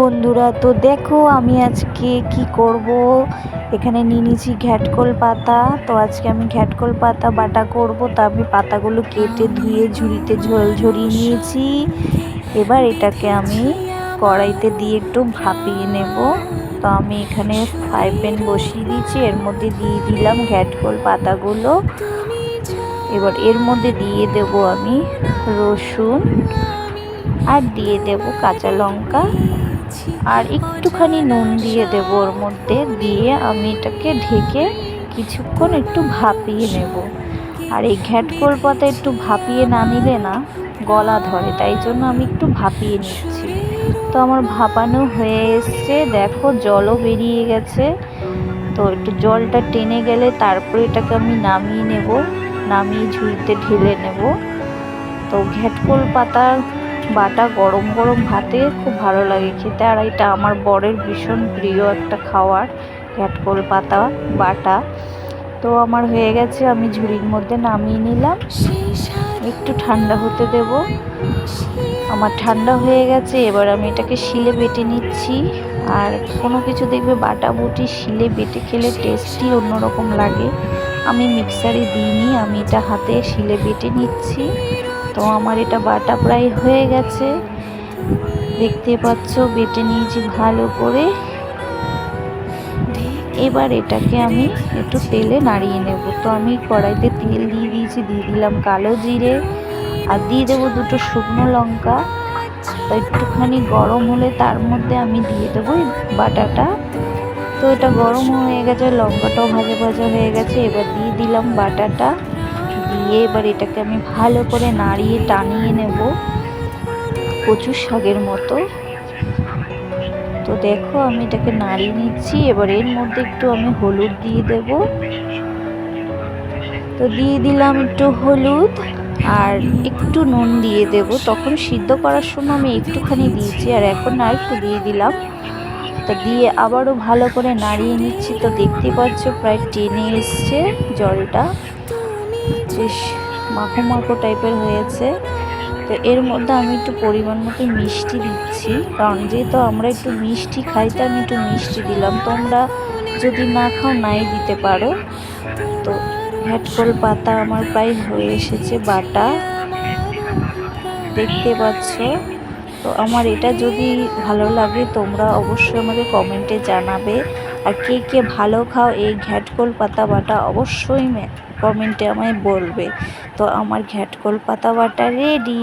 বন্ধুরা, তো দেখো আমি আজকে কি করব। এখানে নিয়ে নিয়েছি ঘ্যাটকল পাতা। তো আজকে আমি ঘ্যাটকল পাতা বাটা করব। তো আমি পাতাগুলো কেটে ধুয়ে ঝুড়িতে ঝরিয়ে নিয়েছি। এবার এটাকে আমি কড়াইতে দিয়ে একটু ভাপিয়ে নেব। তো আমি এখানে ফ্রাই প্যান বসিয়ে দিয়েছি, এর মধ্যে দিয়ে দিলাম ঘ্যাটকল পাতাগুলো। এবার এর মধ্যে দিয়ে দেব আমি রসুন, আর দিয়ে দেব কাঁচা লঙ্কা, আর একটুখানি নুন দিয়ে দেব ওর মধ্যে। দিয়ে আমি এটাকে ঢেকে কিছুক্ষণ একটু ভাপিয়ে নেব। আর এই ঘ্যাটকল পাতা একটু ভাপিয়ে না নিলে না গলা ধরে, তাই জন্য আমি একটু ভাপিয়ে নিচ্ছি। তো আমার ভাপানো হয়ে এসছে, দেখো জলও বেরিয়ে গেছে। তো একটু জলটা টেনে গেলে তারপরে এটাকে আমি নামিয়ে নেব, নামিয়ে ঝুড়িতে ঢেলে নেব। তো ঘ্যাটকল পাতার বাটা গরম গরম ভাতে খুব ভালো লাগে খেতে, আর এটা আমার বরের ভীষণ প্রিয় একটা খাবার, ঘ্যাটকল পাতা বাটা। তো আমার হয়ে গেছে, আমি ঝুড়ির মধ্যে নামিয়ে নিলাম, একটু ঠান্ডা হতে দেব। আমার ঠান্ডা হয়ে গেছে, এবার আমি এটাকে শিলে বেটে নিচ্ছি। আর কোনো কিছু দেখবে বাটা বুটি শিলে বেটে খেলে টেস্টই অন্যরকম লাগে। আমি মিক্সারে দিইনি, আমি এটা হাতে শিলে বেটে নিচ্ছি। তো আমার এটা বাটা প্রায় হয়ে গেছে, দেখতে পাচ্ছ বেটে নিয়েছি ভালো করে। এবার এটাকে আমি একটু তেলে নাড়িয়ে নেব। তো আমি কড়াইতে তেল দিয়ে দিয়েছি, দিয়ে দিলাম কালো জিরে, আর দিয়ে দেবো দুটো শুকনো লঙ্কা। তো একটুখানি গরম হলে তার মধ্যে আমি দিয়ে দেবো এই বাটাটা। তো এটা গরম হয়ে গেছে, লঙ্কাটাও ভাজা ভাজা হয়ে গেছে। এবার দিয়ে দিলাম বাটাটা, দিয়ে এবার এটাকে আমি ভালো করে নাড়িয়ে টানিয়ে নেব কচু শাকের মতো। তো দেখো আমি এটাকে নাড়িয়ে নিচ্ছি। এবার এর মধ্যে একটু আমি হলুদ দিয়ে দেব। তো দিয়ে দিলাম একটু হলুদ, আর একটু নুন দিয়ে দেব। তখন সিদ্ধ করার সময় আমি একটুখানি দিয়েছি, আর এখন আর একটু দিয়ে দিলাম। তো দিয়ে আবারও ভালো করে নাড়িয়ে নিচ্ছি। তো দেখতে পাচ্ছ প্রায় টেনে এসছে জলটা, বেশ মাখো মাখো টাইপের হয়েছে। তো এর মধ্যে আমি একটু পরিমাণ মতো মিষ্টি দিচ্ছি, কারণ যেহেতু আমরা একটু মিষ্টি খাই, তো আমি একটু মিষ্টি দিলাম। তোমরা যদি না খাও নাই দিতে পারো। তো ঘ্যাটকল পাতা আমার প্রায় হয়ে এসেছে বাটা, দেখতে পাচ্ছ। তো আমার এটা যদি ভালো লাগে তোমরা অবশ্যই আমাকে কমেন্টে জানাবে। আর কে কে ভালো খাও এই ঘ্যাটকল পাতা বাটা অবশ্যই কমেন্টে আমায় বলবে। তো আমার ঘ্যাটকল পাতা বাটা রেডি।